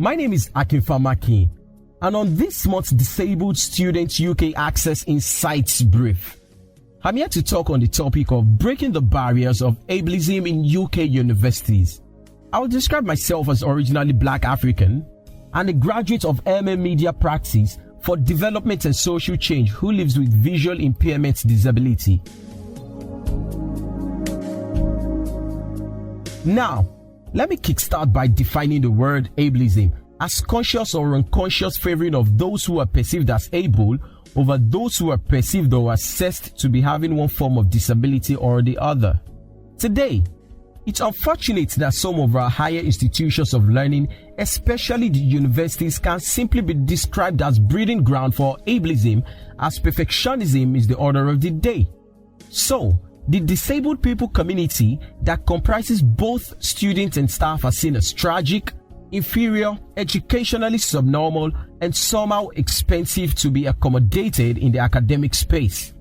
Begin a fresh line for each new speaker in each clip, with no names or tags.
My name is Akinfamaki, and on this month's Disabled Students UK Access Insights brief, I'm here to talk on the topic of breaking the barriers of ableism in UK universities. I will describe myself as originally Black African and a graduate of Media Practice for Development and Social Change who lives with visual impairment disability. Now, let me kickstart by defining the word ableism as conscious or unconscious favoring of those who are perceived as able over those who are perceived or assessed to be having one form of disability or the other. Today, it's unfortunate that some of our higher institutions of learning, especially the universities, can simply be described as breeding ground for ableism, as perfectionism is the order of the day. So, the disabled people community that comprises both students and staff are seen as tragic, inferior, educationally subnormal, and somehow expensive to be accommodated in the academic space.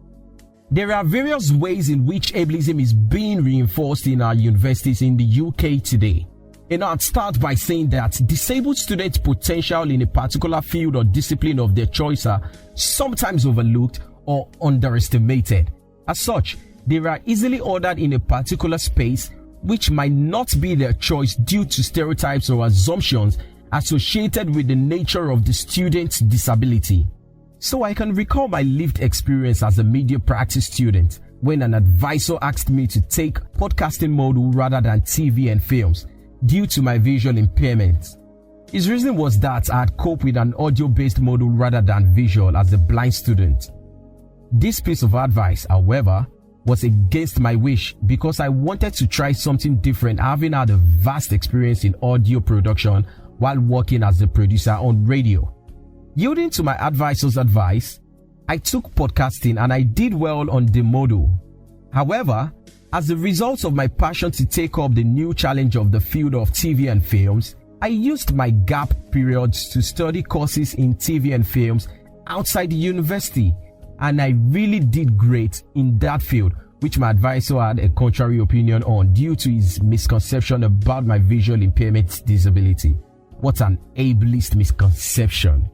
There are various ways in which ableism is being reinforced in our universities in the UK today. And I'd start by saying that disabled students' potential in a particular field or discipline of their choice are sometimes overlooked or underestimated. As such, they are easily ordered in a particular space which might not be their choice due to stereotypes or assumptions associated with the nature of the student's disability. So I can recall my lived experience as a media practice student when an advisor asked me to take podcasting module rather than TV and films due to my visual impairment. His reason was that I had coped with an audio-based module rather than visual as a blind student. This piece of advice, however, was against my wish because I wanted to try something different, having had a vast experience in audio production while working as a producer on radio. Yielding to my advisor's advice, I took podcasting and I did well on the module. However, as a result of my passion to take up the new challenge of the field of TV and films, I used my gap periods to study courses in TV and films outside the university, and I really did great in that field, which my advisor had a contrary opinion on due to his misconception about my visual impairment disability. What an ableist misconception.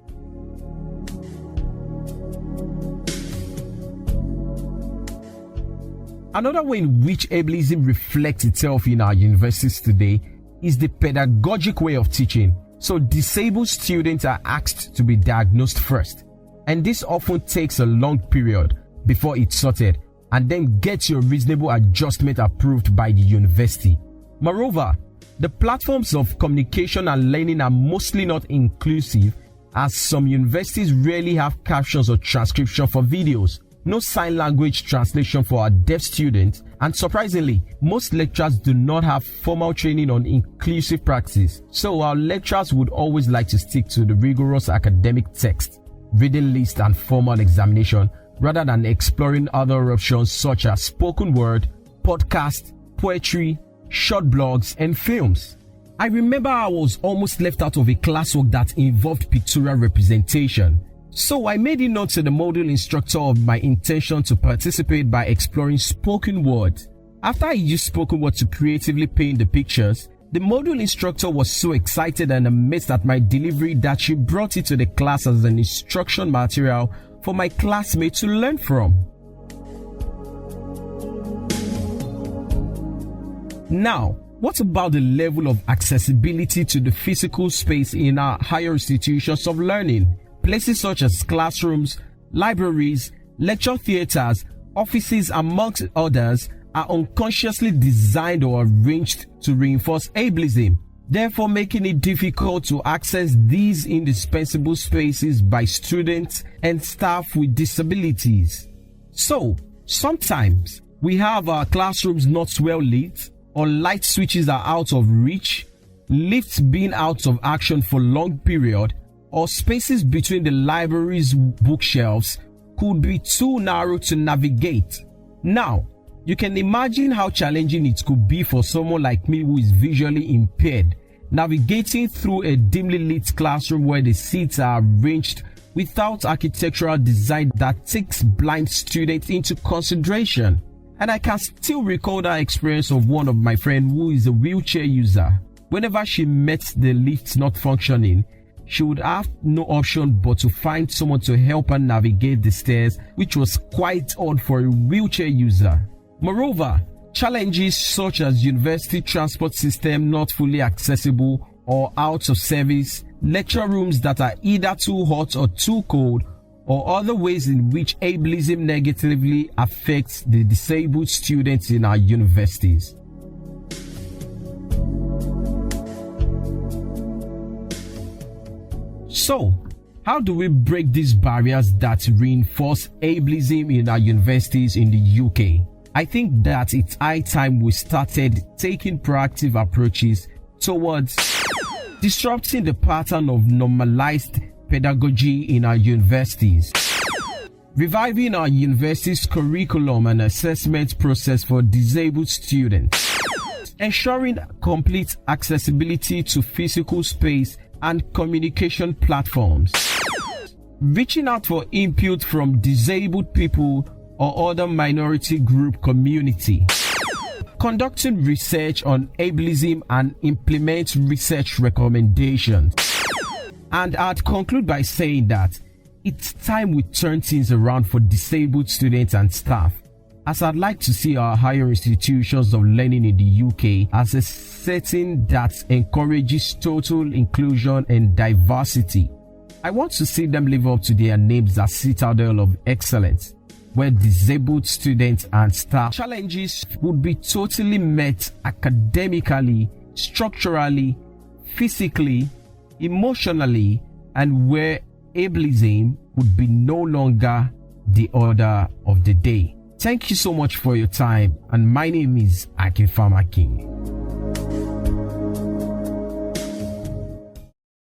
Another way in which ableism reflects itself in our universities today is the pedagogic way of teaching. So disabled students are asked to be diagnosed first, and this often takes a long period before it's sorted and then gets your reasonable adjustment approved by the university. Moreover, the platforms of communication and learning are mostly not inclusive, as some universities rarely have captions or transcription for videos, no sign language translation for our deaf students, and surprisingly, most lecturers do not have formal training on inclusive practice. So our lecturers would always like to stick to the rigorous academic text, reading list and formal examination, rather than exploring other options such as spoken word, podcast, poetry, short blogs, and films. I remember I was almost left out of a classwork that involved pictorial representation. So I made it known to the module instructor of my intention to participate by exploring spoken word. After I used spoken word to creatively paint the pictures, the module instructor was so excited and amazed at my delivery that she brought it to the class as an instruction material for my classmates to learn from. Now, what about the level of accessibility to the physical space in our higher institutions of learning? Places such as classrooms, libraries, lecture theaters, offices, amongst others, are unconsciously designed or arranged to reinforce ableism, therefore making it difficult to access these indispensable spaces by students and staff with disabilities. So, sometimes we have our classrooms not well lit, or light switches are out of reach, lifts being out of action for long period, or spaces between the library's bookshelves could be too narrow to navigate. Now, you can imagine how challenging it could be for someone like me who is visually impaired, navigating through a dimly lit classroom where the seats are arranged without architectural design that takes blind students into consideration. And I can still recall that experience of one of my friends who is a wheelchair user. Whenever she met the lift not functioning, she would have no option but to find someone to help her navigate the stairs, which was quite odd for a wheelchair user. Moreover, challenges such as university transport system not fully accessible or out of service, lecture rooms that are either too hot or too cold, or other ways in which ableism negatively affects the disabled students in our universities. So, how do we break these barriers that reinforce ableism in our universities in the UK? I think that it's high time we started taking proactive approaches towards disrupting the pattern of normalized pedagogy in our universities, reviving our university's curriculum and assessment process for disabled students, ensuring complete accessibility to physical space and communication platforms, reaching out for input from disabled people or other minority group community, conducting research on ableism and implement research recommendations. And I'd conclude by saying that it's time we turn things around for disabled students and staff, as I'd like to see our higher institutions of learning in the UK as a setting that encourages total inclusion and diversity. I want to see them live up to their names as citadel of excellence, where disabled students and staff challenges would be totally met academically, structurally, physically, emotionally, and where ableism would be no longer the order of the day. Thank you so much for your time, and my name is Akifama King.